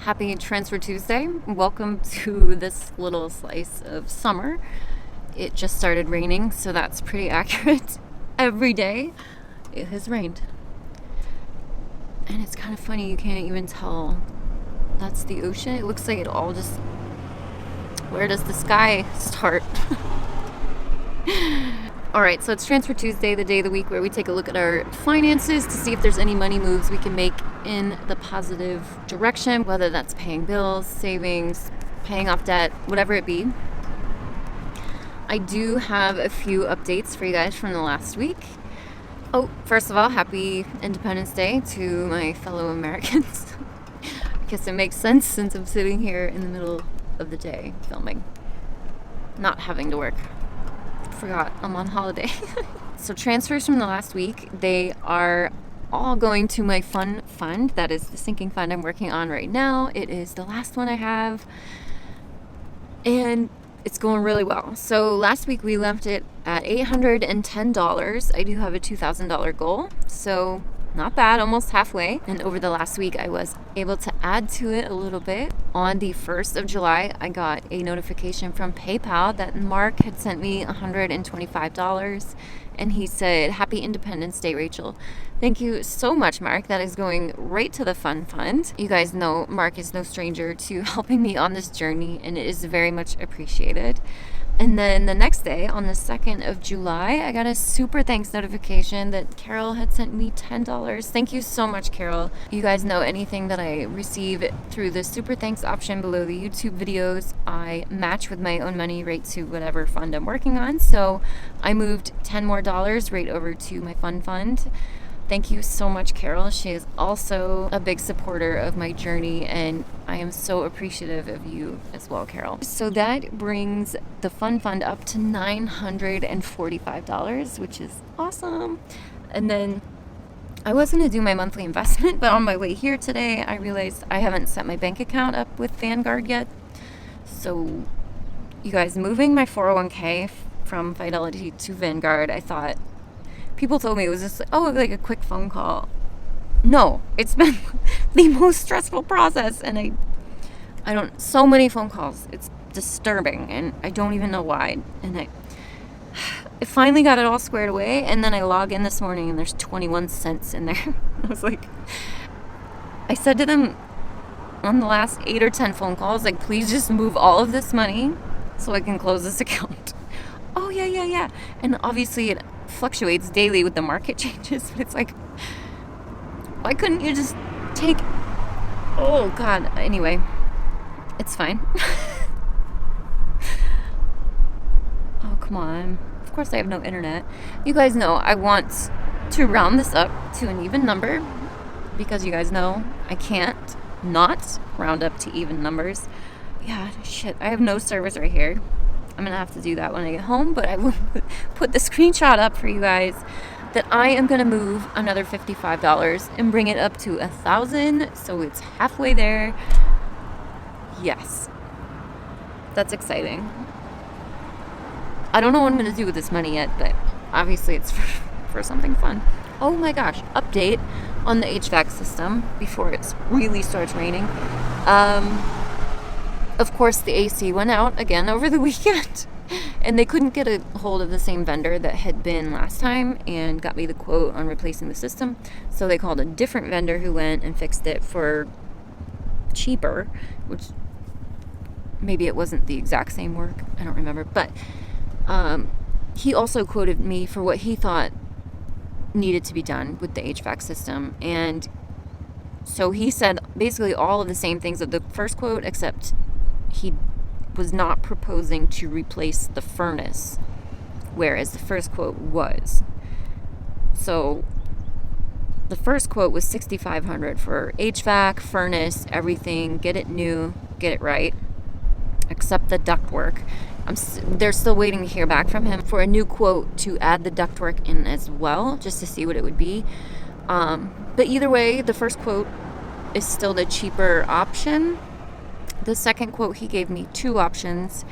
Happy Transfer Tuesday. Welcome to this little slice of summer. It just started raining, so that's pretty accurate. Every day it has rained. And it's kind of funny, you can't even tell that's the ocean. It looks like it all just... Where does the sky start? Alright, so it's Transfer Tuesday, the day of the week where we take a look at our finances to see if there's any money moves we can make in the positive direction, whether that's paying bills, savings, paying off debt, whatever it be. I do have a few updates for you guys from the last week. Oh, first of all, happy Independence Day to my fellow Americans. I guess it makes sense since I'm sitting here in the middle of the day filming, not having to work. Forgot I'm on holiday. So transfers from the last week, they are all going to my fun fund. That is the sinking fund I'm working on right now. It is the last one I have, and it's going really well. So last week we left it at $810. I do have a $2,000 goal, so not bad, almost halfway. And over the last week I was able to add to it a little bit. On the 1st of July, I got a notification from PayPal that Mark had sent me $125, and he said, "Happy Independence Day, Rachel." Thank you so much, Mark. That is going right to the fun fund. You guys know Mark is no stranger to helping me on this journey, and it is very much appreciated. And then the next day, on the 2nd of July, I got a super thanks notification that Carol had sent me $10. Thank you so much, Carol. You guys know anything that I receive through the super thanks option below the YouTube videos, I match with my own money right to whatever fund I'm working on. So I moved $10 more right over to my fun fund. Thank you so much, Carol. She is also a big supporter of my journey, and I am so appreciative of you as well, Carol. So that brings the fun fund up to $945, which is awesome. And then I was going to do my monthly investment, but on my way here today, I realized I haven't set my bank account up with Vanguard yet. So you guys, moving my 401k from Fidelity to Vanguard, I thought... People told me it was just, like a quick phone call. No, it's been the most stressful process, and so many phone calls. It's disturbing, and I don't even know why. And I finally got it all squared away, and then I log in this morning, and there's 21 cents in there. I was like, I said to them on the last 8 or 10 phone calls, like, please just move all of this money so I can close this account. Oh, yeah. And obviously it fluctuates daily with the market changes, but it's like, why couldn't you just take... Oh god. Anyway, it's fine. Oh, come on. Of course I have no internet. You guys know I want to round this up to an even number, because you guys know I can't not round up to even numbers. Yeah, shit, I have no service right here. I'm going to have to do that when I get home, but I will put the screenshot up for you guys that I am going to move another $55 and bring it up to $1,000, so it's halfway there. Yes. That's exciting. I don't know what I'm going to do with this money yet, but obviously it's for something fun. Oh my gosh, update on the HVAC system before it really starts raining. Of course, the AC went out again over the weekend, and they couldn't get a hold of the same vendor that had been last time and got me the quote on replacing the system. So they called a different vendor who went and fixed it for cheaper, which maybe it wasn't the exact same work. I don't remember. But he also quoted me for what he thought needed to be done with the HVAC system. And so he said basically all of the same things of the first quote, except he was not proposing to replace the furnace, whereas the first quote was. So the first quote was $6,500 for HVAC, furnace, everything, get it new, get it right, except the ductwork. They're still waiting to hear back from him for a new quote to add the ductwork in as well, just to see what it would be. But either way, the first quote is still the cheaper option. The second quote, he gave me two options.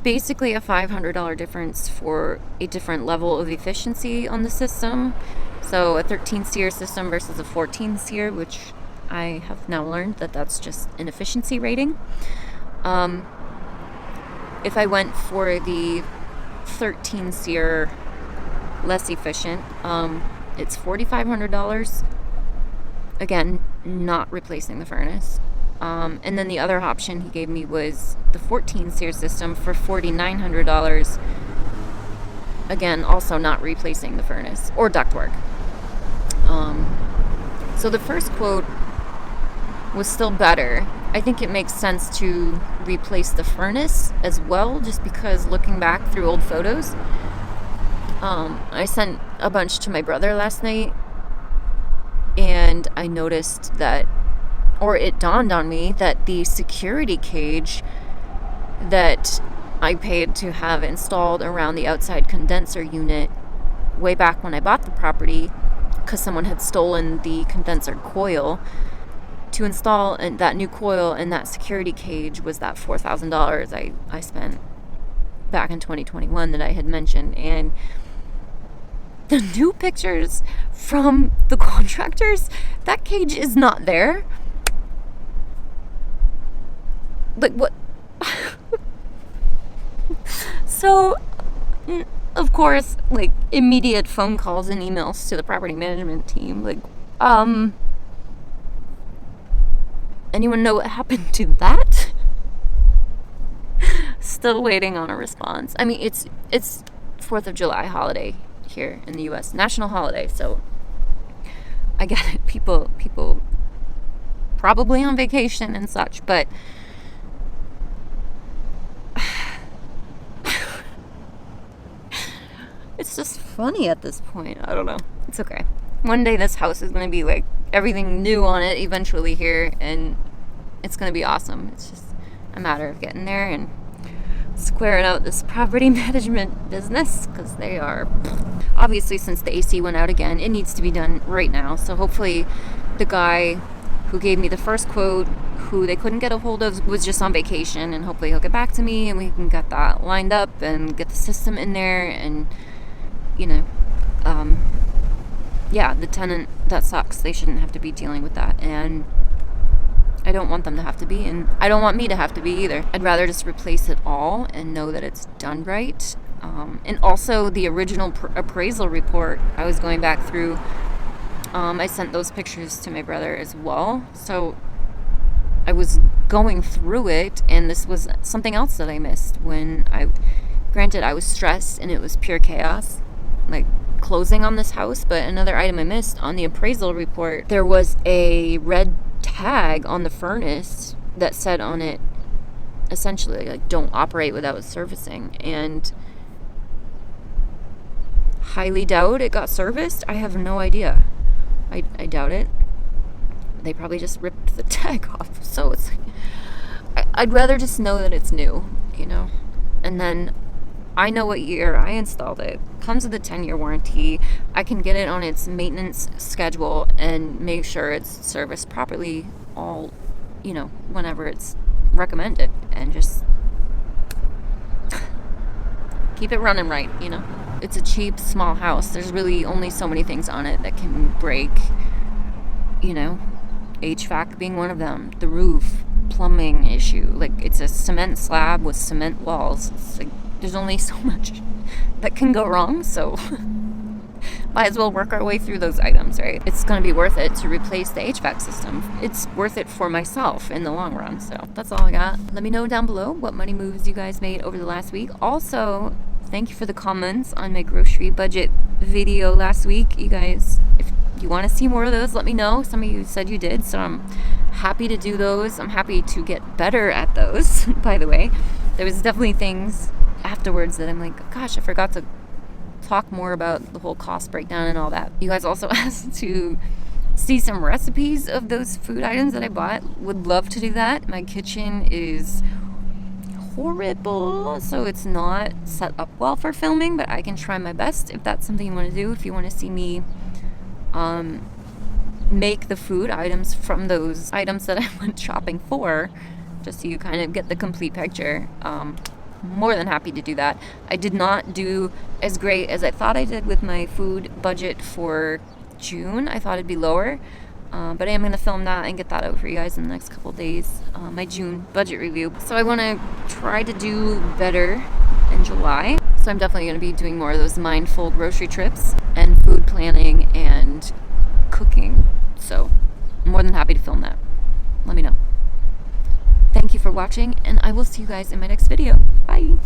Basically a $500 difference for a different level of efficiency on the system. So a 13 SEER system versus a 14 SEER, which I have now learned that that's just an efficiency rating. If I went for the 13 SEER less efficient, it's $4,500. Again, not replacing the furnace. And then the other option he gave me was the 14 SEER system for $4,900. Again, also not replacing the furnace or ductwork. So the first quote was still better. I think it makes sense to replace the furnace as well, just because looking back through old photos, I sent a bunch to my brother last night, and I noticed that, or it dawned on me, that the security cage that I paid to have installed around the outside condenser unit way back when I bought the property, because someone had stolen the condenser coil, to install that new coil and that security cage was that $4,000 I spent back in 2021 that I had mentioned. And the new pictures from the contractors, that cage is not there. Like, what? So, of course, like, immediate phone calls and emails to the property management team. Like, anyone know what happened to that? Still waiting on a response. I mean, it's 4th of July holiday here in the U.S. National holiday, so I get it. People probably on vacation and such, but it's just funny at this point. I don't know. It's okay. One day this house is going to be like everything new on it eventually here, and it's going to be awesome. It's just a matter of getting there and squaring out this property management business, because they are, obviously, since the AC went out again, it needs to be done right now. So hopefully the guy who gave me the first quote, who they couldn't get a hold of, was just on vacation, and hopefully he'll get back to me and we can get that lined up and get the system in there. And yeah, the tenant, that sucks. They shouldn't have to be dealing with that, and I don't want them to have to be, and I don't want me to have to be either. I'd rather just replace it all and know that it's done right. And also the original appraisal report, I was going back through, I sent those pictures to my brother as well. So I was going through it, and this was something else that I missed when granted, I was stressed and it was pure chaos, like closing on this house. But another item I missed on the appraisal report, there was a red tag on the furnace that said on it, essentially, like, don't operate without servicing. And highly doubt it got serviced. I have no idea. I doubt it. They probably just ripped the tag off. So it's like, I'd rather just know that it's new, and then I know what year I installed it. Comes with a 10-year warranty. I can get it on its maintenance schedule and make sure it's serviced properly all, whenever it's recommended, and just keep it running right, It's a cheap, small house. There's really only so many things on it that can break, HVAC being one of them, the roof, plumbing issue. Like, it's a cement slab with cement walls. It's like, there's only so much that can go wrong, so might as well work our way through those items, right? It's going to be worth it to replace the HVAC system. It's worth it for myself in the long run, so that's all I got. Let me know down below what money moves you guys made over the last week. Also, thank you for the comments on my grocery budget video last week. You guys, if you want to see more of those, let me know. Some of you said you did, so I'm happy to do those. I'm happy to get better at those, by the way. There was definitely things afterwards that I'm like, gosh, I forgot to talk more about the whole cost breakdown and all that. You guys also asked to see some recipes of those food items that I bought. Would love to do that. My kitchen is horrible, so it's not set up well for filming, but I can try my best if that's something you want to do. If you want to see me make the food items from those items that I went shopping for, just so you kind of get the complete picture, more than happy to do that. I did not do as great as I thought I did with my food budget for June. I thought it'd be lower. But I am going to film that and get that out for you guys in the next couple days. My June budget review. So I want to try to do better in July. So I'm definitely going to be doing more of those mindful grocery trips and food planning and cooking. So I'm more than happy to film that. Let me know. Thank you for watching, and I will see you guys in my next video. Bye!